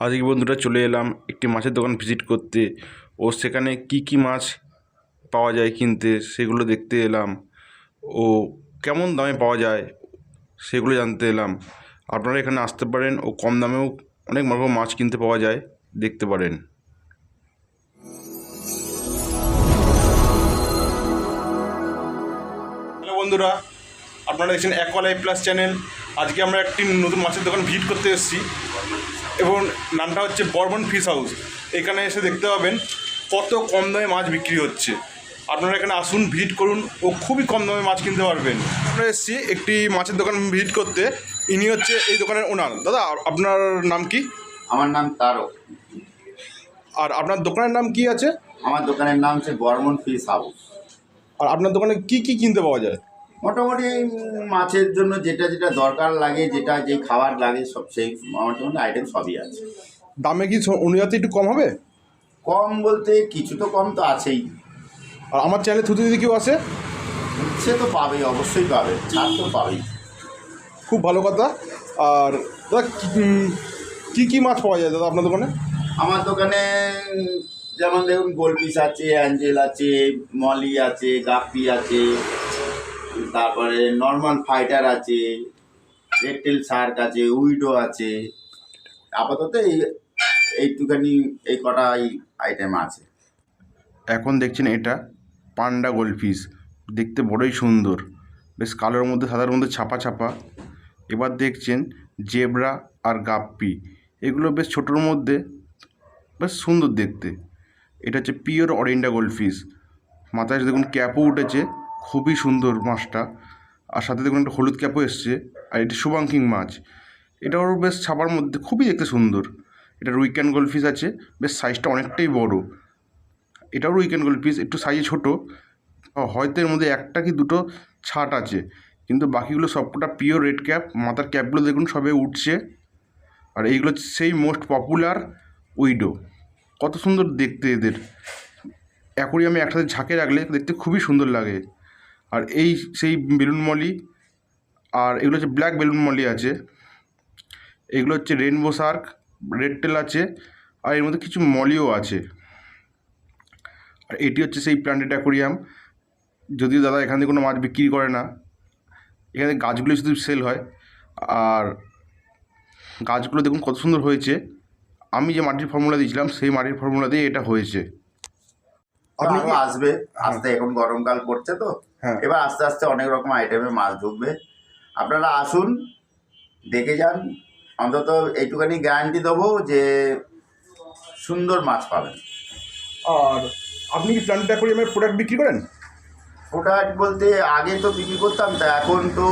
আজকে বন্ধুরা চলে এলাম একটি মাছের দোকান ভিজিট করতে ও সেখানে কি মাছ পাওয়া যায় কিনতে সেগুলো দেখতে এলাম ও কেমন দামে পাওয়া যায় সেগুলো জানতে এলাম। আপনারা এখানে আসতে পারেন ও কম দামেও অনেক রকম মাছ কিনতে পাওয়া যায়, দেখতে পারেন। হ্যালো বন্ধুরা, আপনারা দেখছেন অ্যাকোয়া লাইফ প্লাস চ্যানেল। আজকে আমরা একটি নতুন মাছের দোকান ভিজিট করতে এসেছি এবং নামটা হচ্ছে বর্মন ফিশ হাউস। এখানে এসে দেখতে পাবেন কত কম দামে মাছ বিক্রি হচ্ছে। আপনারা এখানে আসুন, ভিজিট করুন ও খুবই কম দামে মাছ কিনতে পারবেন। আমরা এসেছি একটি মাছের দোকান ভিজিট করতে। ইনি হচ্ছে এই দোকানের ওনার। দাদা, আপনার নাম কি? আমার নাম তারক। আর আপনার দোকানের নাম কি আছে? আমার দোকানের নাম হচ্ছে বর্মন ফিশ হাউস। আর আপনার দোকানে কি কিনতে পাওয়া যায়? মোটামুটি মাছের জন্য যেটা যেটা দরকার লাগে, যেটা যে খাবার লাগে সব সেই মোটামুটি আইটেম সবই আছে। দামে কি অনুযায়ী একটু কম হবে? কম বলতে কিছু তো কম তো আছেই। আর আমার চ্যানেলে থুতু যদি কেউ আসে সে তো পাবেই, অবশ্যই পাবে, ছাড় তো পাবেই। খুব ভালো কথা। আর দাদা, কি মাছ পাওয়া যায় দাদা আপনার দোকানে? আমার দোকানে যেমন দেখুন গোলপিস আছে, অ্যাঞ্জেল আছে, মলি আছে, গাপ্পি আছে, তারপরে নর্মাল ফাইটার আছে, রেডটেল শার্ক আছে, উইডো আছে। আপাতত এইটুখানি এই কটাই আইটেম আছে। এখন দেখছেন এটা পান্ডা গোল্ডফিশ, দেখতে বড়ই সুন্দর, বেশ কালোর মধ্যে সাদার মধ্যে ছাপা ছাপা। এবার দেখছেন জেব্রা আর গাপ্পি, এগুলো বেশ ছোটোর মধ্যে বেশ সুন্দর দেখতে। এটা হচ্ছে পিওর অরিন্ডা গোল্ডফিশ। মাথায় দেখুন ক্যাপও উঠেছে, খুবই সুন্দর মাছটা। আর সাথে দেখুন একটা হলুদ ক্যাপও এসছে। আর এটি শুভাঙ্কিং মাছ, এটাও বেশ ছাপার মধ্যে খুবই দেখতে সুন্দর। এটা রুইক্যান গোল্ডফিশ আছে, বেশ সাইজটা অনেকটাই বড়। এটাও উইকেন্ড গোল্ডফিশ, একটু সাইজে ছোটো, হয়তো এর মধ্যে একটা কি দুটো ছাট আছে, কিন্তু বাকিগুলো সবকটা পিওর রেড ক্যাপ। মাথার ক্যাপগুলো দেখুন সবে উঠছে। আর এইগুলো সেই মোস্ট পপুলার উইডো, কত সুন্দর দেখতে এদের। অ্যাকোরিয়ামে একসাথে ঝাঁকে রাখলে দেখতে খুবই সুন্দর লাগে। আর এই সেই বেলুন মলি, আর এগুলো হচ্ছে ব্ল্যাক বেলুন মলি আছে। এগুলো হচ্ছে রেনবো শার্ক, রেড টেল আছে, আর এর মধ্যে কিছু মলিও আছে। আর এটি হচ্ছে সেই প্ল্যানেট অ্যাকোরিয়াম। যদিও দাদা এখান থেকে কোনো মাছ বিক্রি করে না, এখানে গাছগুলো শুধু সেল হয়। আর গাছগুলো দেখুন কত সুন্দর হয়েছে। আমি যে মাটির ফর্মুলা দিয়েছিলাম সেই মাটির ফর্মুলা দিয়ে এটা হয়েছে। আপনি আসবে আস্তে, এখন গরমকাল পড়ছে তো, এবার আস্তে আস্তে অনেক রকম আইটেমে মাছ ঢুকবে। আপনারা আসুন, দেখে যান। অন্তত এইটুখানি গ্যারান্টি দেবো যে সুন্দর মাছ পাবেন। আর আপনি কি প্ল্যানেট অ্যাকোরিয়ামের প্রোডাক্ট বিক্রি করেন? প্রোডাক্ট বলতে আগে তো বিক্রি করতাম, তা এখন তো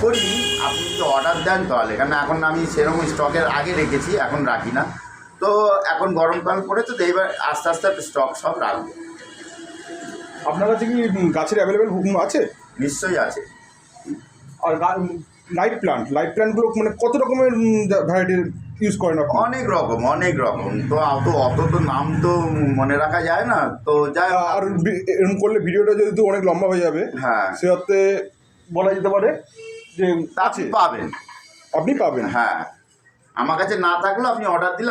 করি। আপনি যদি অর্ডার দেন তাহলে, কারণ এখন আমি সেরকম স্টকের আগে রেখেছি, এখন রাখি না। তো এখন গরমকাল পড়েছে তো এবার আস্তে আস্তে স্টক সব রাখবো। আপনার কাছে কি গাছের অ্যাভেলেবেল আছে? নিশ্চয়ই আছে। আর লাইট প্ল্যান্টগুলো কত রকমের ভ্যারাইটির ইউজ করেন আপনি? অনেক রকম তো অত তো নাম তো মনে রাখা যায় না, তো যাই। আর এরকম করলে ভিডিওটা যদি অনেক লম্বা হয়ে যাবে, হ্যাঁ, সে অর্থে বলা যেতে পারে যে আপনি পাবেন। আপনি পাবেন, হ্যাঁ। আমার কাছে না থাকলেও আপনি অর্ডার দিলে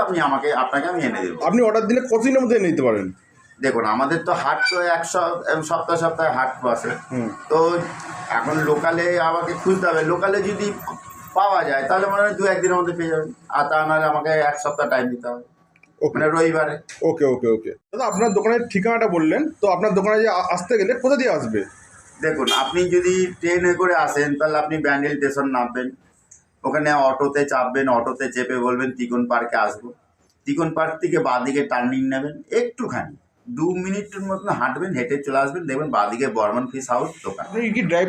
আপনাকে আমি এনে দেবো। আপনি অর্ডার দিলে কতদিনের মধ্যে এনে দিতে পারেন? দেখুন, আমাদের তো হাট তো সপ্তাহে হাট বসে। তো এখন লোকালে আমাকে খুঁজতে হবে। লোকালে যদি পাওয়া যায় তাহলে মনে হয় 2-1 দিনের মধ্যে পেয়ে যাবেন। আর তা নাহলে আমাকে 1 সপ্তাহ টাইম দিতে হবে, রবিবারে। ওকে দাদা, আপনার দোকানের ঠিকানাটা বললেন তো। আপনার দোকানে যে আসতে গেলে কোথা দিয়ে আসবে? দেখুন, আপনি যদি ট্রেনে করে আসেন তাহলে আপনি ব্যান্ডেল স্টেশন নামবেন, ওখানে অটোতে চাপবেন, অটোতে চেপে বলবেন তিকোন পার্কে আসবো। তিকোন পার্ক থেকে বাঁদিকে টার্নিং নেবেন, একটুখানি 2 মিনিটের মতন হাঁটবেন, হেঁটে চলে আসবেন, দেখবেন বাঁদিকে বর্মন ফিশ হাউস দোকান। আপনি কি ড্রাই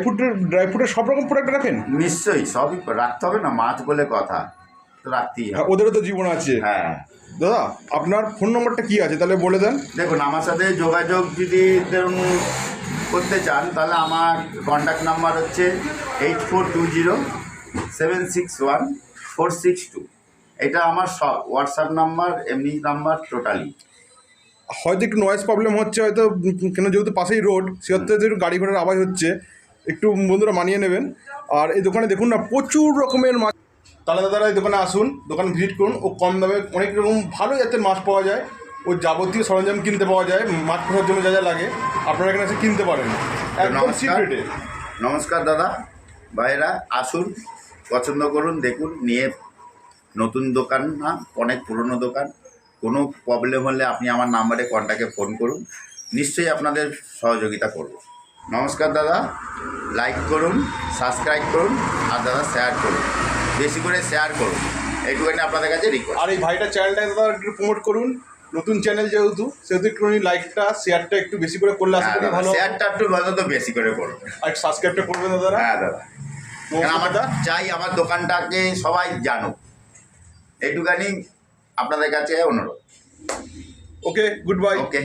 ফ্রুটের সব রকম প্রোডাক্ট রাখেন? নিশ্চয়ই, সবই রাখতে হবে না, মাছ বলে কথা তো রাখতেই হবে। ওদেরও তো জীবন আছে। হ্যাঁ দাদা, আপনার ফোন নম্বরটা কি আছে তাহলে বলে দেন। দেখুন, আমার সাথে যোগাযোগ যদি করতে চান তাহলে আমার কন্ট্যাক্ট নাম্বার হচ্ছে 8420761462। এটা আমার হোয়াটসঅ্যাপ নাম্বার, এমনি নাম্বার টোটালি। হয়তো একটু নয়েজ প্রবলেম হচ্ছে, হয়তো কেন যেহেতু পাশেই রোড, সেহেতু একটু গাড়ি ঘোড়ার আওয়াজ হচ্ছে, একটু বন্ধুরা মানিয়ে নেবেন। আর এই দোকানে দেখুন না, প্রচুর রকমের মাছ। তাহলে দাদারা এই দোকানে আসুন, দোকান ভিজিট করুন। ও কম দামে অনেক রকম ভালো জাতের মাছ পাওয়া যায়, ও যাবতীয় সরঞ্জাম কিনতে পাওয়া যায়, মাছ পোষার জন্য যা যা লাগে আপনারা এখানে এসে কিনতে পারেন একদম চিপ রেটে। নমস্কার দাদা ভাইরা, আসুন, পছন্দ করুন, দেখুন, নিয়ে নতুন দোকান না অনেক পুরনো দোকান। কোনো প্রবলেম হলে আপনি আমার নাম্বারে কন্ট্যাক্টে ফোন করুন, নিশ্চয়ই আপনাদের সহযোগিতা করব। নমস্কার দাদা, লাইক করুন, সাবস্ক্রাইব করুন, আর দাদা শেয়ার করুন, বেশি করে শেয়ার করুন, এইটুখানি আপনাদের কাছে রিকোয়েস্ট। আর এই ভাইটার চ্যানেলটাকে দাদা একটু প্রমোট করুন, নতুন চ্যানেল যেহেতু সেহেতু একটু লাইকটা শেয়ারটা একটু বেশি করে করলে আশা করি ভালো। শেয়ারটা একটু অন্তত বেশি করে করুন, আর সাবস্ক্রাইবটা করবেন দাদারা। হ্যাঁ দাদা, কারণ আমার চাই আমার দোকানটাকে সবাই জানুক, এইটুখানি আপনাদের কাছে অনুরোধ। ওকে, গুড বাই। ওকে।